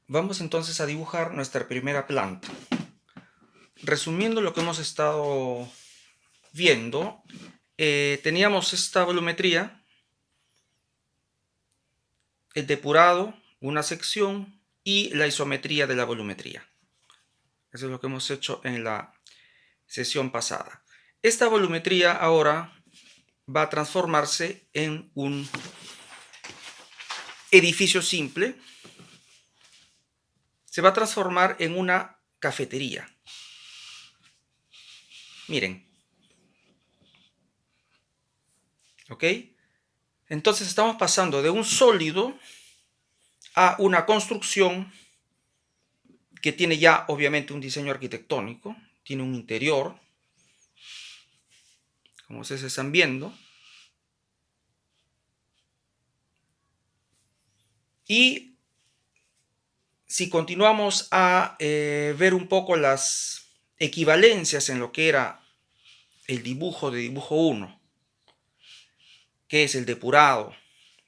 Vamos entonces a dibujar nuestra primera planta. Resumiendo lo que hemos estado viendo, teníamos esta volumetría, el depurado, una sección y la isometría de la volumetría. Eso es lo que hemos hecho en la sesión pasada. Esta volumetría ahora va a transformarse en un edificio simple. Se va a transformar en una cafetería. Miren. ¿Ok? Entonces estamos pasando de un sólido a una construcción que tiene ya obviamente un diseño arquitectónico, tiene un interior, como ustedes están viendo, y si continuamos a ver un poco las equivalencias en lo que era el dibujo de dibujo 1, que es el depurado,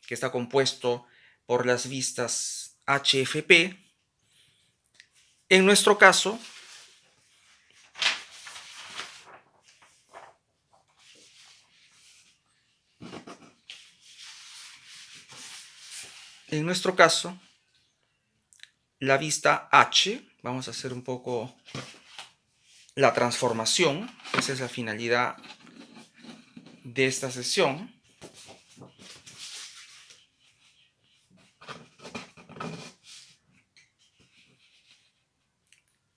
que está compuesto por las vistas HFP, en nuestro caso, la vista H, vamos a hacer un poco la transformación, esa es la finalidad de esta sesión.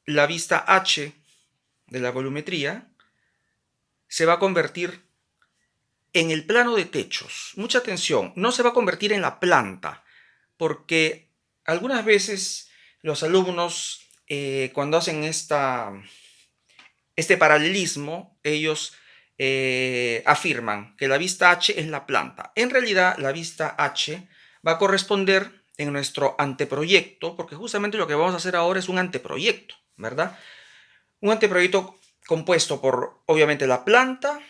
La vista H de la volumetría se va a convertir en el plano de techos. Mucha atención, no se va a convertir en la planta, porque algunas veces los alumnos, cuando hacen este paralelismo, ellos afirman que la vista H es la planta. En realidad, la vista H va a corresponder en nuestro anteproyecto, porque justamente lo que vamos a hacer ahora es un anteproyecto, ¿verdad? Un anteproyecto compuesto por, obviamente, la planta,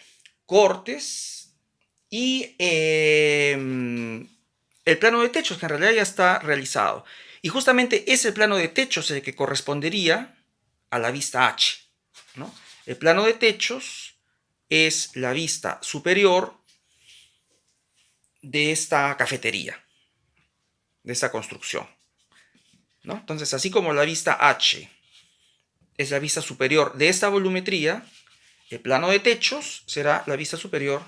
cortes y el plano de techos, que en realidad ya está realizado. Y justamente ese plano de techos es el que correspondería a la vista H, ¿no? El plano de techos es la vista superior de esta cafetería, de esta construcción, ¿no? Entonces, así como la vista H es la vista superior de esta volumetría, el plano de techos será la vista superior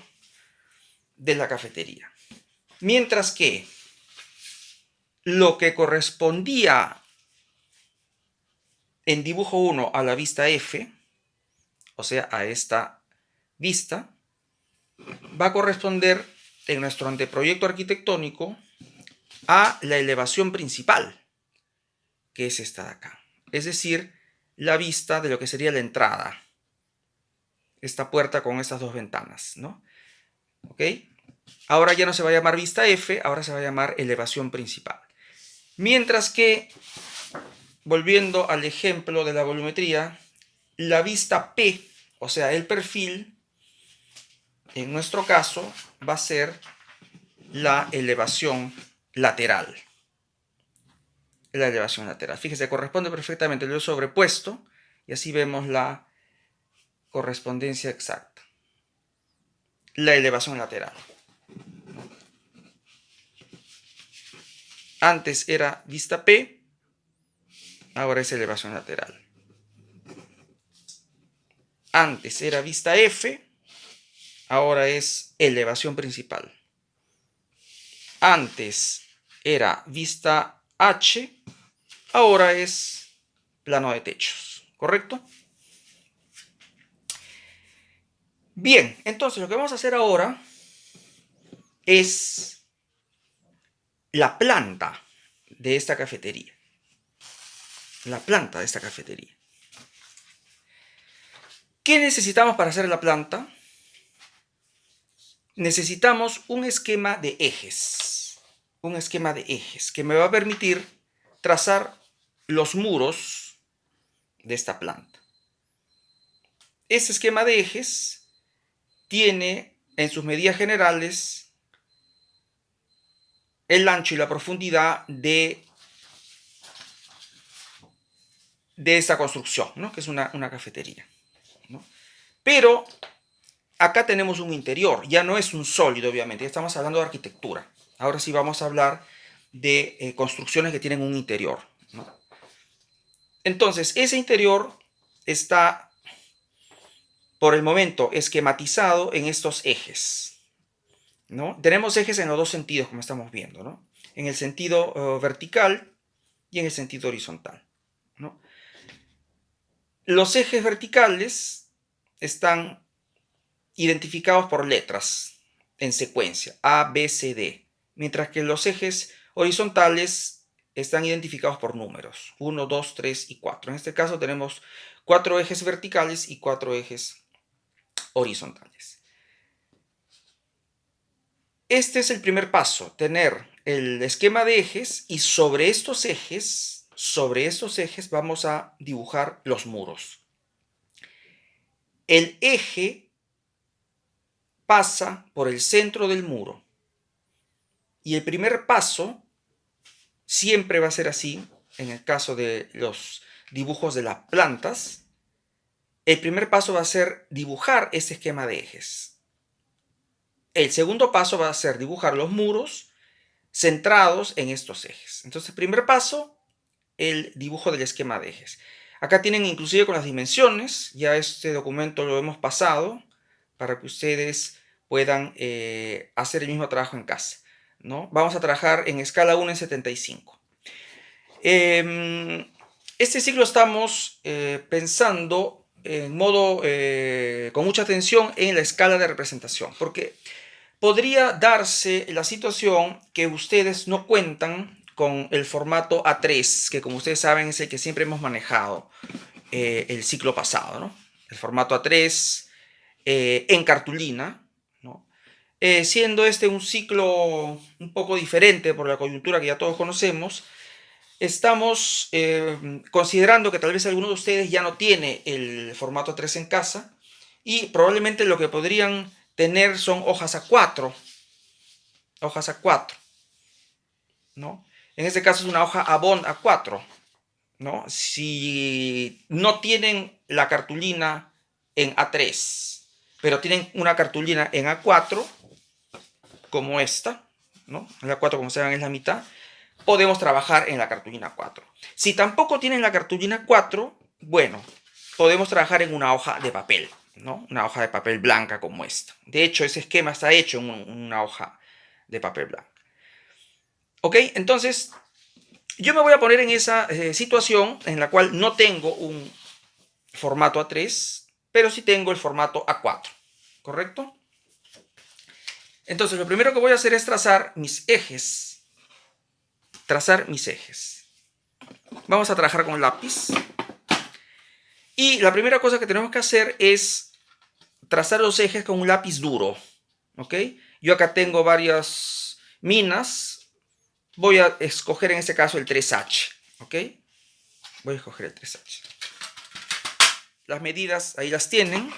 de la cafetería. Mientras que lo que correspondía en dibujo 1 a la vista F, o sea, a esta vista, va a corresponder en nuestro anteproyecto arquitectónico a la elevación principal, que es esta de acá. Es decir, la vista de lo que sería la entrada. Esta puerta con estas dos ventanas, ¿no? ¿Ok? Ahora ya no se va a llamar vista F, ahora se va a llamar elevación principal. Mientras que, volviendo al ejemplo de la volumetría, la vista P, o sea, el perfil, en nuestro caso, va a ser la elevación lateral. La elevación lateral. Fíjense, corresponde perfectamente lo sobrepuesto y así vemos la correspondencia exacta. La elevación lateral. Antes era vista P, ahora es elevación lateral. Antes era vista F, ahora es elevación principal. Antes era vista H, ahora es plano de techos, ¿correcto? Bien, entonces lo que vamos a hacer ahora es la planta de esta cafetería. La planta de esta cafetería. ¿Qué necesitamos para hacer la planta? Necesitamos un esquema de ejes. Un esquema de ejes que me va a permitir trazar los muros de esta planta. Este esquema de ejes tiene en sus medidas generales el ancho y la profundidad de de esta construcción, ¿no? Que es una cafetería, ¿no? Pero acá tenemos un interior, ya no es un sólido, obviamente, ya estamos hablando de arquitectura. Ahora sí vamos a hablar de construcciones que tienen un interior, ¿no? Entonces, ese interior está, por el momento, esquematizado en estos ejes, ¿no? Tenemos ejes en los dos sentidos, como estamos viendo, ¿no? En el sentido vertical y en el sentido horizontal, ¿no? Los ejes verticales están identificados por letras en secuencia, A, B, C, D, mientras que los ejes horizontales están identificados por números, 1, 2, 3 y 4. En este caso tenemos 4 ejes verticales y 4 ejes horizontales. Este es el primer paso, tener el esquema de ejes y sobre estos ejes vamos a dibujar los muros. El eje pasa por el centro del muro y el primer paso siempre va a ser así. En el caso de los dibujos de las plantas, el primer paso va a ser dibujar este esquema de ejes. El segundo paso va a ser dibujar los muros centrados en estos ejes. Entonces, primer paso, el dibujo del esquema de ejes. Acá tienen inclusive con las dimensiones, ya este documento lo hemos pasado para que ustedes puedan hacer el mismo trabajo en casa, ¿no? Vamos a trabajar en escala 1 en 75. Este ciclo estamos pensando en modo, con mucha atención en la escala de representación, porque podría darse la situación que ustedes no cuentan con el formato A3, que como ustedes saben es el que siempre hemos manejado el ciclo pasado, ¿no? El formato A3 en cartulina, ¿no? Siendo este un ciclo un poco diferente por la coyuntura que ya todos conocemos, estamos considerando que tal vez alguno de ustedes ya no tiene el formato A3 en casa y probablemente lo que podrían tener son hojas A4, ¿no? En este caso es una hoja Bond A4, ¿no? Si no tienen la cartulina en A3, pero tienen una cartulina en A4, como esta, ¿no? La A4, como se ven, es la mitad, podemos trabajar en la cartulina 4. Si tampoco tienen la cartulina 4, bueno, podemos trabajar en una hoja de papel, ¿no? Una hoja de papel blanca como esta. De hecho, ese esquema está hecho en una hoja de papel blanca. ¿Ok? Entonces, yo me voy a poner en esa situación en la cual no tengo un formato A3, pero sí tengo el formato A4, ¿correcto? Entonces, lo primero que voy a hacer es trazar mis ejes. Vamos a trabajar con lápiz. Y la primera cosa que tenemos que hacer es trazar los ejes con un lápiz duro. ¿Ok? Yo acá tengo varias minas. Voy a escoger en este caso el 3H. ¿Ok? Voy a escoger el 3H. Las medidas ahí las tienen.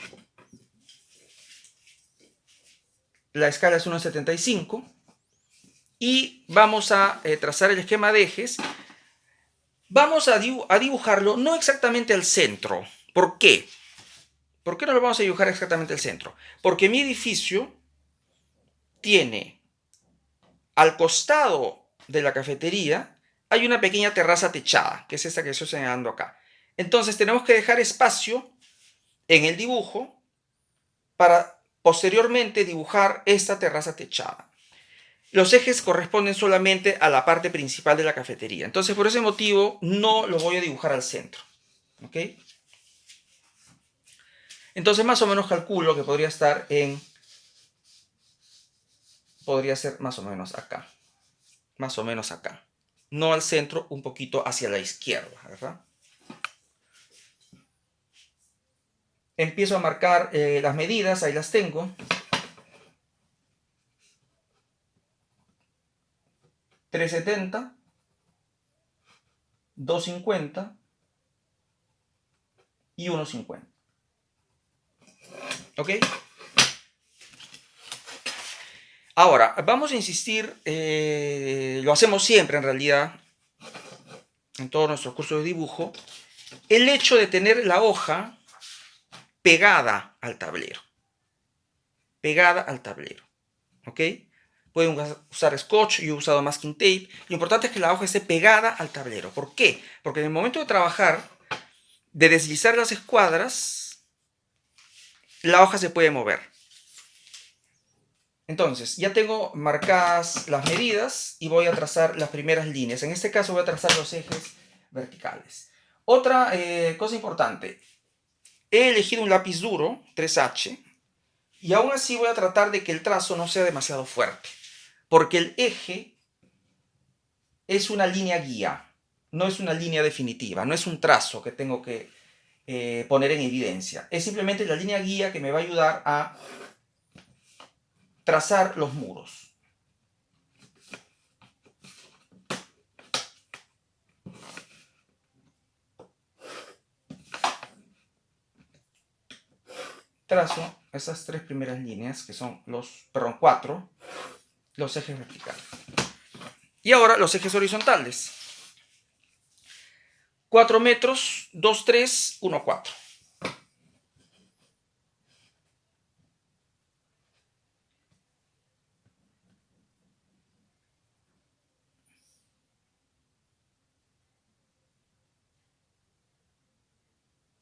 La escala es 1,75. Y vamos a trazar el esquema de ejes. Vamos a dibujarlo no exactamente al centro. ¿Por qué? ¿Por qué no lo vamos a dibujar exactamente al centro? Porque mi edificio tiene al costado de la cafetería hay una pequeña terraza techada, que es esta que estoy señalando acá. Entonces tenemos que dejar espacio en el dibujo para posteriormente dibujar esta terraza techada. Los ejes corresponden solamente a la parte principal de la cafetería. Entonces por ese motivo no los voy a dibujar al centro. ¿Ok? Entonces más o menos calculo que podría estar en... Podría ser más o menos acá. Más o menos acá. No al centro, un poquito hacia la izquierda, ¿verdad? Empiezo a marcar las medidas, ahí las tengo. 370, 250 y 1,50. ¿Ok? Ahora, vamos a insistir, lo hacemos siempre en realidad, en todos nuestros cursos de dibujo, el hecho de tener la hoja pegada al tablero. Pegada al tablero. ¿Ok? Pueden usar scotch, yo he usado masking tape. Lo importante es que la hoja esté pegada al tablero. ¿Por qué? Porque en el momento de trabajar, de deslizar las escuadras, la hoja se puede mover. Entonces, ya tengo marcadas las medidas y voy a trazar las primeras líneas. En este caso voy a trazar los ejes verticales. Otra cosa importante. He elegido un lápiz duro, 3H, y aún así voy a tratar de que el trazo no sea demasiado fuerte. Porque el eje es una línea guía, no es una línea definitiva, no es un trazo que tengo que poner en evidencia. Es simplemente la línea guía que me va a ayudar a trazar los muros. Trazo esas tres primeras líneas, que son cuatro, los ejes verticales. Y ahora los ejes horizontales. 4 metros, 2, 3, 1, 4.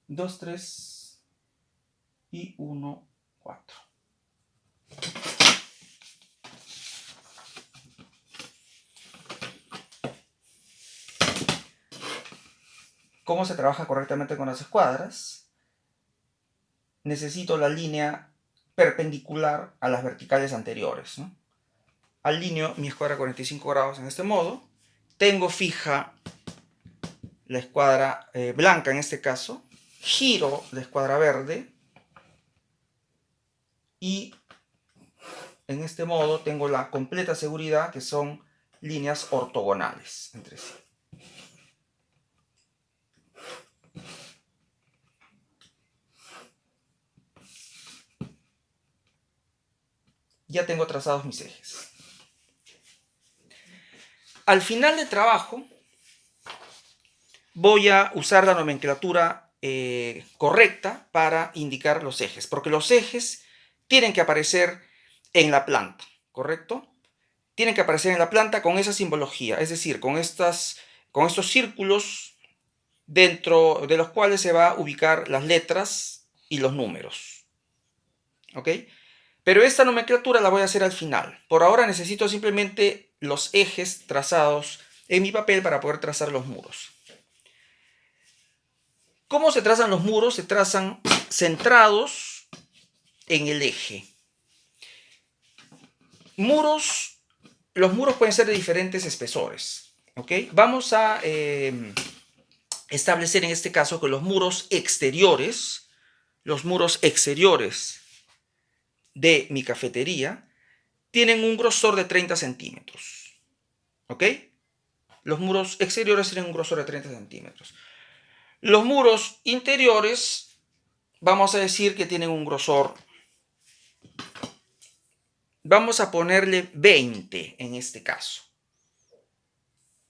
Dos, 3 y 1, 4. ¿Cómo se trabaja correctamente con las escuadras? Necesito la línea perpendicular a las verticales anteriores, ¿no? Alineo mi escuadra a 45 grados en este modo. Tengo fija la escuadra blanca en este caso. Giro la escuadra verde. Y en este modo tengo la completa seguridad que son líneas ortogonales entre sí. Ya tengo trazados mis ejes. Al final del trabajo voy a usar la nomenclatura correcta para indicar los ejes, porque los ejes tienen que aparecer en la planta, ¿correcto? Tienen que aparecer en la planta con esa simbología, es decir, con estos círculos dentro de los cuales se va a ubicar las letras y los números. ¿Ok? Pero esta nomenclatura la voy a hacer al final. Por ahora necesito simplemente los ejes trazados en mi papel para poder trazar los muros. ¿Cómo se trazan los muros? Se trazan centrados en el eje. Los muros pueden ser de diferentes espesores. ¿Ok? Vamos a establecer en este caso que los muros exteriores de mi cafetería tienen un grosor de 30 centímetros. ¿Ok? Los muros exteriores tienen un grosor de 30 centímetros. Los muros interiores, vamos a decir que tienen un grosor, vamos a ponerle 20 en este caso,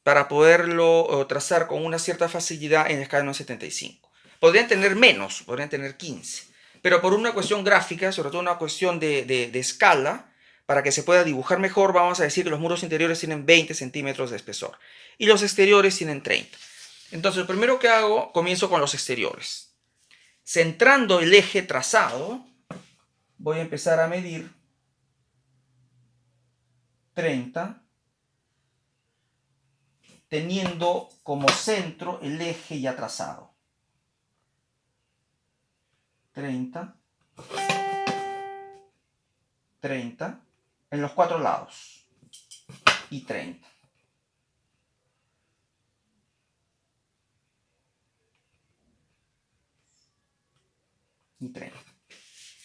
para poderlo trazar con una cierta facilidad en la escala de 1,75. Podrían tener menos, podrían tener 15, pero por una cuestión gráfica, sobre todo una cuestión de escala, para que se pueda dibujar mejor, vamos a decir que los muros interiores tienen 20 centímetros de espesor y los exteriores tienen 30. Entonces, lo primero que hago, comienzo con los exteriores. Centrando el eje trazado, voy a empezar a medir 30, teniendo como centro el eje ya trazado. 30, 30, en los 4 lados, y 30. Y 30.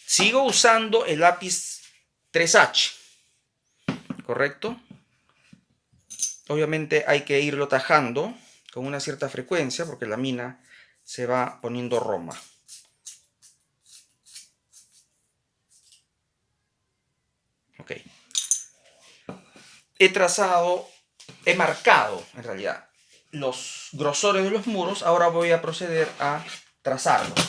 Sigo usando el lápiz 3H, ¿correcto? Obviamente hay que irlo tajando con una cierta frecuencia porque la mina se va poniendo roma. Ok. He marcado en realidad los grosores de los muros, ahora voy a proceder a trazarlos.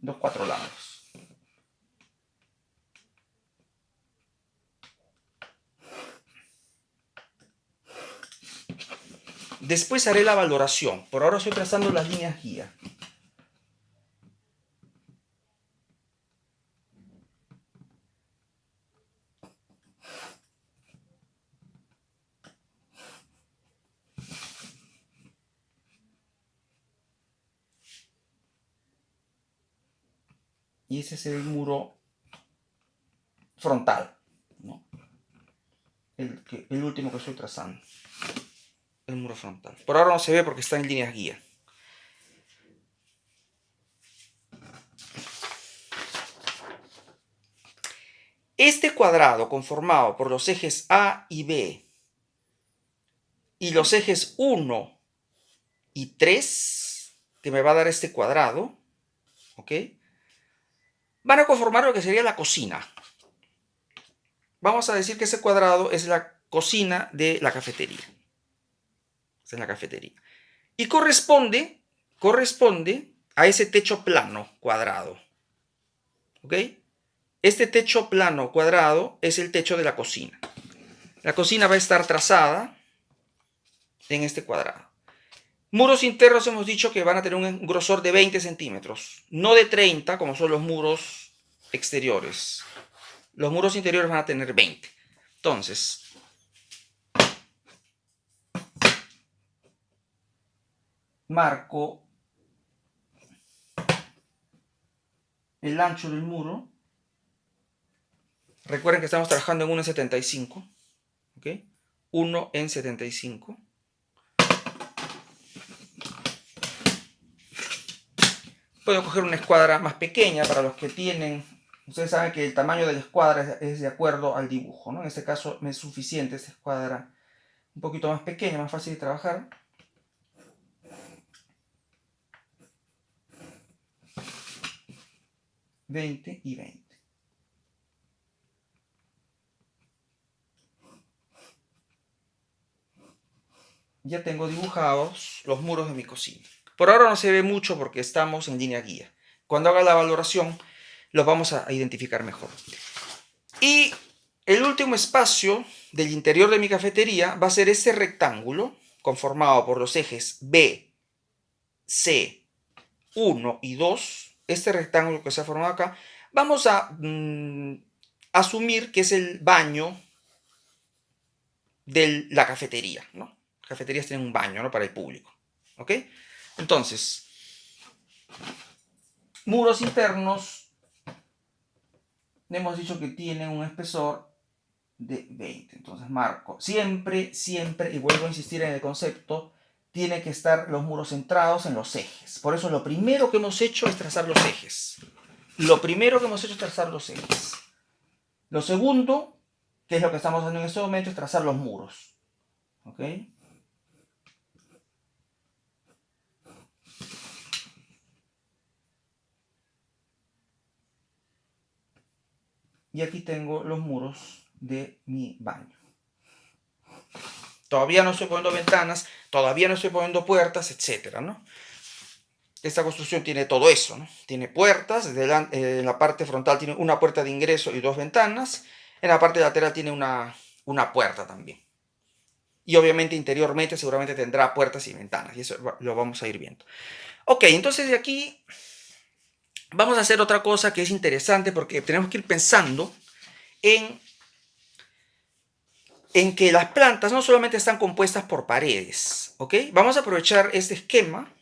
Los cuatro lados. Después haré la valoración. Por ahora estoy trazando las líneas guía. Y ese es el muro frontal, ¿no? El último que estoy trazando. El muro frontal. Por ahora no se ve porque está en líneas guía. Este cuadrado conformado por los ejes A y B y los ejes 1 y 3, que me va a dar este cuadrado, ¿ok? Van a conformar lo que sería la cocina. Vamos a decir que ese cuadrado es la cocina de la cafetería. Esa es la cafetería. Y corresponde a ese techo plano cuadrado. ¿Ok? Este techo plano cuadrado es el techo de la cocina. La cocina va a estar trazada en este cuadrado. Muros internos hemos dicho que van a tener un grosor de 20 centímetros, no de 30 como son los muros exteriores. Los muros interiores van a tener 20. Entonces, marco el ancho del muro. Recuerden que estamos trabajando en 1,75. ¿Ok? 1,75. Puedo coger una escuadra más pequeña para los que tienen. Ustedes saben que el tamaño de la escuadra es de acuerdo al dibujo, ¿no? En este caso me es suficiente esta escuadra un poquito más pequeña, más fácil de trabajar. $20 y $20. Ya tengo dibujados los muros de mi cocina. Por ahora no se ve mucho porque estamos en línea guía. Cuando haga la valoración los vamos a identificar mejor. Y el último espacio del interior de mi cafetería va a ser este rectángulo conformado por los ejes B, C, 1 y 2. Este rectángulo que se ha formado acá, vamos a asumir que es el baño de la cafetería, ¿no? Las cafeterías tienen un baño, ¿no? Para el público, ¿ok? Entonces, muros internos, hemos dicho que tienen un espesor de 20. Entonces marco, siempre, y vuelvo a insistir en el concepto, tiene que estar los muros centrados en los ejes. Por eso lo primero que hemos hecho es trazar los ejes. Lo segundo, que es lo que estamos haciendo en este momento, es trazar los muros. ¿Ok? Y aquí tengo los muros de mi baño. Todavía no estoy poniendo ventanas, todavía no estoy poniendo puertas, etcétera, ¿no? Esta construcción tiene todo eso, ¿no? Tiene puertas, en la parte frontal tiene una puerta de ingreso y 2 ventanas, en la parte lateral tiene una puerta también. Y obviamente interiormente seguramente tendrá puertas y ventanas, y eso lo vamos a ir viendo. Ok, entonces de aquí vamos a hacer otra cosa que es interesante porque tenemos que ir pensando en que las plantas no solamente están compuestas por paredes, ¿ok? Vamos a aprovechar este esquema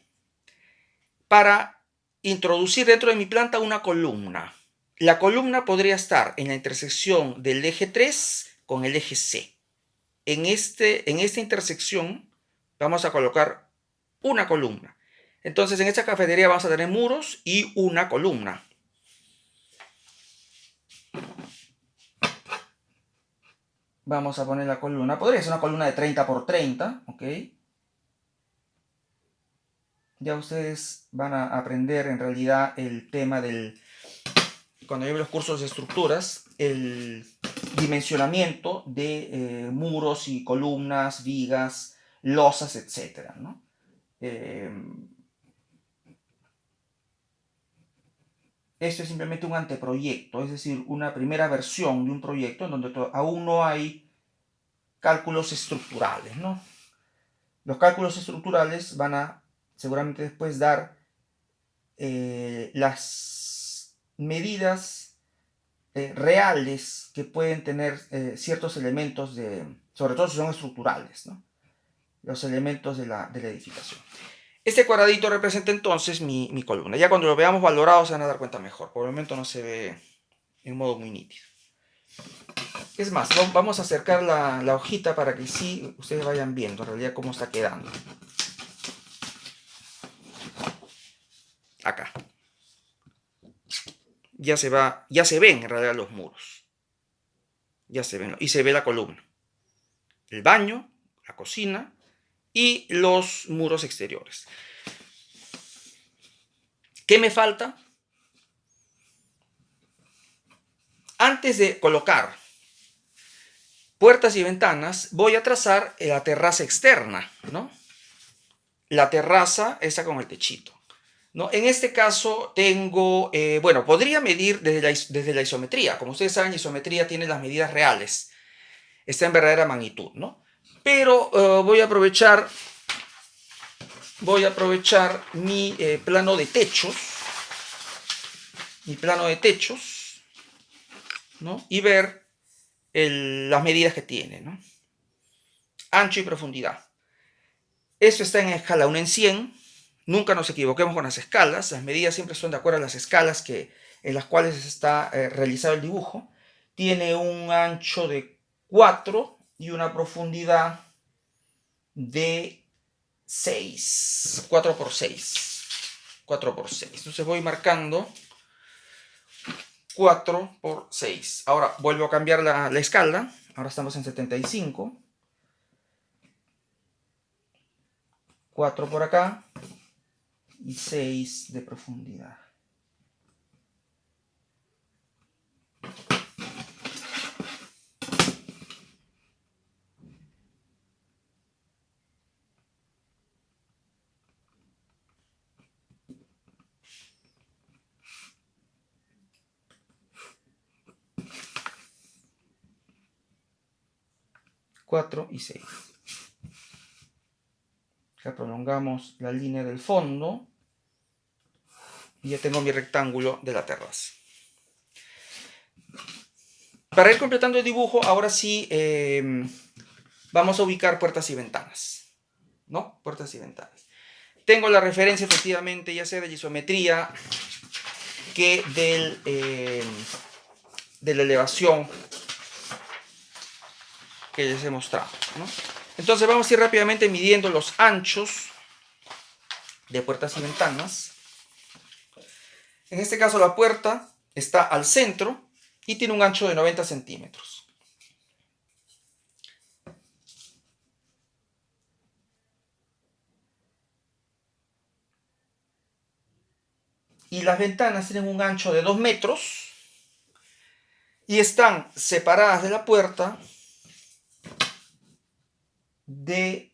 para introducir dentro de mi planta una columna. La columna podría estar en la intersección del eje 3 con el eje C. En esta intersección vamos a colocar una columna. Entonces en esta cafetería vamos a tener muros y una columna. Vamos a poner la columna. Podría ser una columna de 30 por 30, ¿ok? ya ustedes van a aprender en realidad el tema del, cuando lleven los cursos de estructuras, el dimensionamiento de muros y columnas, vigas, losas, etc., ¿no? Esto es simplemente un anteproyecto, es decir, una primera versión de un proyecto en donde aún no hay cálculos estructurales, ¿no? Los cálculos estructurales van a seguramente después dar las medidas reales que pueden tener ciertos elementos sobre todo si son estructurales, ¿no? Los elementos de la edificación. Este cuadradito representa entonces mi columna. Ya cuando lo veamos valorado se van a dar cuenta mejor. Por el momento no se ve en modo muy nítido. Es más, vamos a acercar la hojita para que sí ustedes vayan viendo en realidad cómo está quedando. Acá. Ya se ven en realidad los muros. Ya se ven. Y se ve la columna. El baño, la cocina y los muros exteriores. ¿Qué me falta? Antes de colocar puertas y ventanas, voy a trazar la terraza externa, ¿no? La terraza esa con el techito, ¿no? En este caso tengo, bueno, podría medir desde la isometría. Como ustedes saben, la isometría tiene las medidas reales. Está en verdadera magnitud, ¿no? Pero voy a aprovechar mi plano de techos, ¿no? Y ver las medidas que tiene, ¿no? Ancho y profundidad. Esto está en escala 1 en 100. Nunca nos equivoquemos con las escalas. Las medidas siempre son de acuerdo a las escalas en las cuales está realizado el dibujo. Tiene un ancho de 4 y una profundidad de 6. 4 por 6. 4 por 6. Entonces voy marcando 4 por 6. Ahora vuelvo a cambiar la escala. Ahora estamos en 75. 4 por acá y 6 de profundidad. Cuatro y 6. Acá prolongamos la línea del fondo y ya tengo mi rectángulo de la terraza. Para ir completando el dibujo, ahora sí vamos a ubicar puertas y ventanas, ¿no? Puertas y ventanas. Tengo la referencia efectivamente ya sea de la isometría que de la elevación que les he mostrado, ¿no? Entonces vamos a ir rápidamente midiendo los anchos de puertas y ventanas. En este caso la puerta está al centro y tiene un ancho de 90 centímetros. Y las ventanas tienen un ancho de 2 metros y están separadas de la puerta de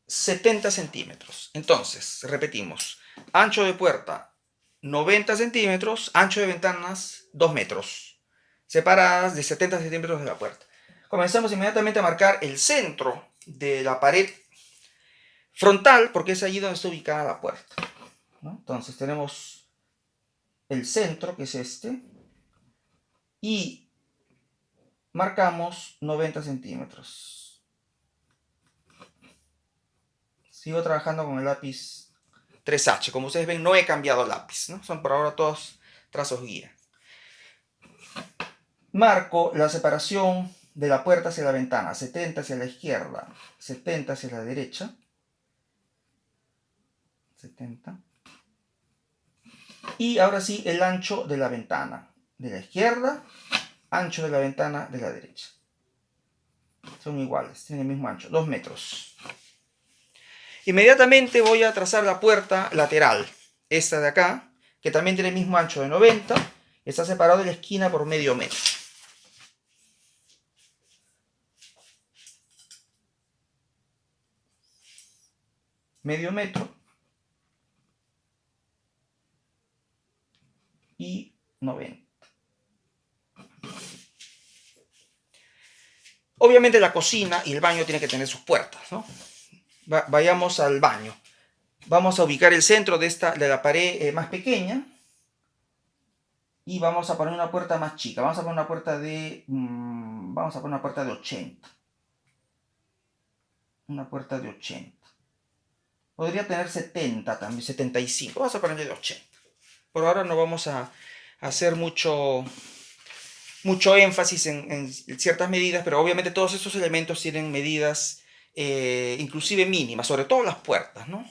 70 centímetros. Entonces, repetimos, ancho de puerta 90 centímetros, ancho de ventanas 2 metros, separadas de 70 centímetros de la puerta. Comenzamos inmediatamente a marcar el centro de la pared frontal, porque es allí donde está ubicada la puerta, ¿no? Entonces tenemos el centro, que es este, y marcamos 90 centímetros. Sigo trabajando con el lápiz 3H. Como ustedes ven, no he cambiado lápiz, ¿no? Son por ahora todos trazos guía. Marco la separación de la puerta hacia la ventana, 70 hacia la izquierda, 70 hacia la derecha, 70. Y ahora sí, el ancho de la ventana, de la izquierda, ancho de la ventana de la derecha. Son iguales, tienen el mismo ancho, 2 metros. Inmediatamente voy a trazar la puerta lateral, esta de acá, que también tiene el mismo ancho de 90, está separado de la esquina por medio metro. Medio metro y 90. Obviamente la cocina y el baño tienen que tener sus puertas, ¿no? Vayamos al baño. Vamos a ubicar el centro de la pared más pequeña y vamos a poner una puerta más chica. Vamos a poner una puerta de 80. Una puerta de 80. Podría tener 70 también, 75. Vamos a ponerle de 80. Por ahora no vamos a hacer mucho énfasis en ciertas medidas, pero obviamente todos estos elementos tienen medidas inclusive mínimas, sobre todo las puertas, ¿no?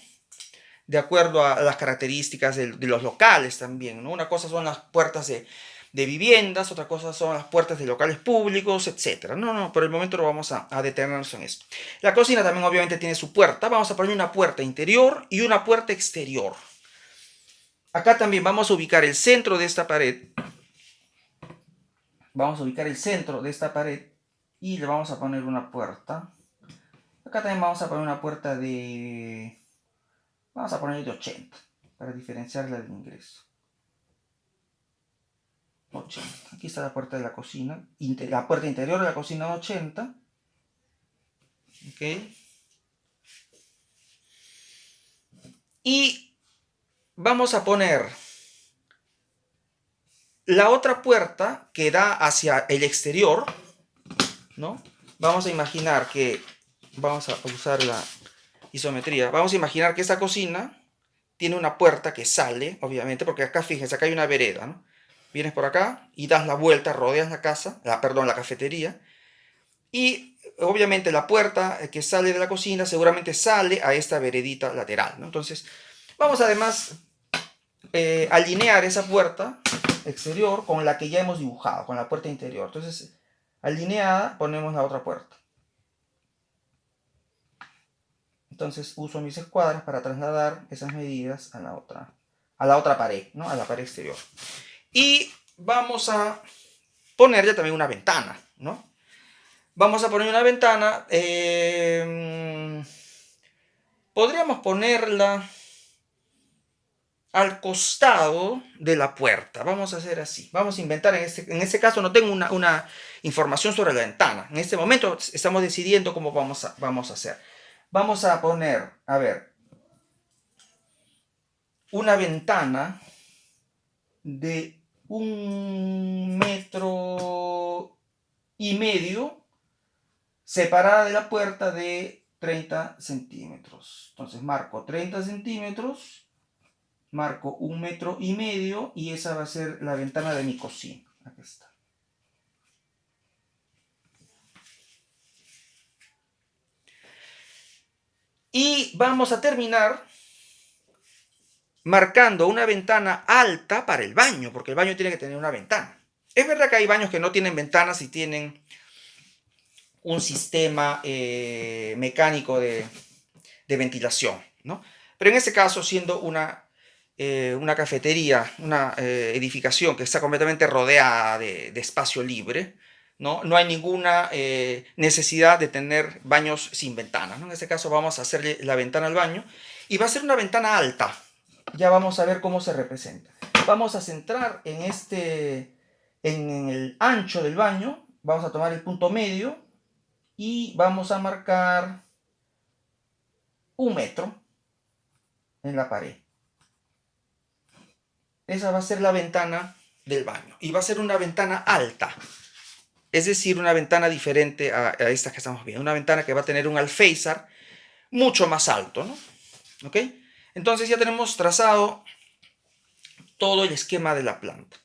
De acuerdo a las características de los locales también, ¿no? Una cosa son las puertas de viviendas, otra cosa son las puertas de locales públicos, etc. No, por el momento no vamos a detenernos en esto. La cocina también obviamente tiene su puerta. Vamos a poner una puerta interior y una puerta exterior. Acá también vamos a ubicar el centro de esta pared. Vamos a ubicar el centro de esta pared y le vamos a poner una puerta. Acá también vamos a poner una puerta de... Vamos a ponerle de 80 para diferenciarla del ingreso. 80. Aquí está la puerta de la cocina. La puerta interior de la cocina de 80. Ok. Y vamos a poner la otra puerta que da hacia el exterior, ¿no? Vamos a imaginar que... Vamos a usar la isometría. Vamos a imaginar que esta cocina tiene una puerta que sale, obviamente, porque acá, fíjense, acá hay una vereda, ¿no? Vienes por acá y das la vuelta, rodeas la casa, la cafetería, y obviamente la puerta que sale de la cocina seguramente sale a esta veredita lateral, ¿no? Entonces, vamos además alinear esa puerta exterior con la que ya hemos dibujado, con la puerta interior. Entonces, alineada, ponemos la otra puerta. Entonces uso mis escuadras para trasladar esas medidas a la otra pared, ¿no? A la pared exterior. Y vamos a ponerle también una ventana, ¿no? Vamos a poner una ventana. Podríamos ponerla al costado de la puerta. Vamos a hacer así. Vamos a inventar. En este caso no tengo una información sobre la ventana. En este momento estamos decidiendo cómo vamos a hacer. Vamos a poner, a ver, una ventana de 1,5 metros separada de la puerta de 30 centímetros. Entonces marco 30 centímetros, marco 1,5 metros y esa va a ser la ventana de mi cocina. Aquí está. Y vamos a terminar marcando una ventana alta para el baño, porque el baño tiene que tener una ventana. Es verdad que hay baños que no tienen ventanas y tienen un sistema mecánico de ventilación, ¿no? Pero en este caso, siendo una cafetería, una edificación que está completamente rodeada de espacio libre, ¿no? No hay ninguna necesidad de tener baños sin ventanas, ¿no? En este caso vamos a hacerle la ventana al baño y va a ser una ventana alta. Ya vamos a ver cómo se representa. Vamos a centrar en el ancho del baño, vamos a tomar el punto medio y vamos a marcar 1 metro en la pared. Esa va a ser la ventana del baño y va a ser una ventana alta. Es decir, una ventana diferente a esta que estamos viendo. Una ventana que va a tener un alféizar mucho más alto, ¿no? ¿Ok? Entonces ya tenemos trazado todo el esquema de la planta.